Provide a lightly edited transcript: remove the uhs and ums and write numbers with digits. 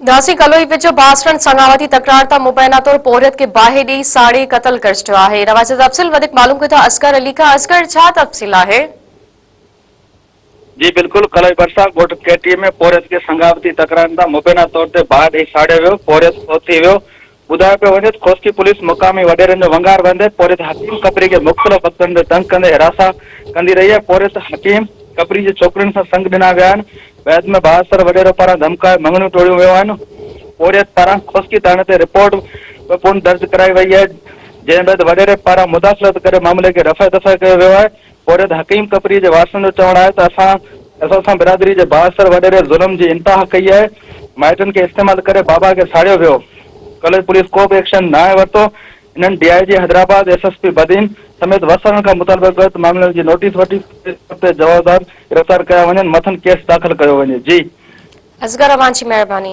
दासी कलोई विच बासरण संगावती तकरार ता मुबैना तौर पोरियत के बाहे डी साड़ी कत्ल कर चुका है। रवाज तफसील वधिक मालूम कयो था असगर अली का। असगर छा तफसील है? जी बिल्कुल, कलोई बरसा गोट केटी में पोरियत के संगावती तकरार ता मुबैना तौर ते बाहि डी साड़े वियो, पोरियत पहुंची वियो। बुधायो पियो वञे खोस्की पुलिस मुकामी वडेरनि जो वंगार वेंदे पोरियत हकीम कपरी के मुख़्तलिफ़ वक़्तनि ते तंग कंदे हिरासा कंदी रही है। पोरियत हकीम कपरी जे छोकिरियुनि सां संग ॾिना विया आहिनि। बैद में बहादुर वडेरो पारां धमकाए मंगणियूं टोड़ियूं वियूं आहिनि। पोरियत पारां खोस्की थाणे ते रिपोर्ट पुन दर्ज कराई वई है, जंहिं बैदि वडेरे पारां मुदाख़लत करे मामले खे रफ़े दफ़े कयो वियो आहे। पोरियत हकीम कपरी जे वारसनि जो चवणु आहे त असां बिरादरी जे बहादुर वडेरे ज़ुल्म जी इंतहा कई आहे। माइटनि खे इस्तेमालु करे बाबा खे साड़ियो वियो। कलोई पुलिस को भी एक्शन न वरितो। इन्हनि DIG हैदराबाद SSP बदीन समेत वसण खां मुतालबे कयो त मामले जी नोटिस वठी जवाबदार गिरफ़्तार कया वञनि, मथनि केस दाख़िल कयो वञे। जी असगर अवान जी मेहरबानी।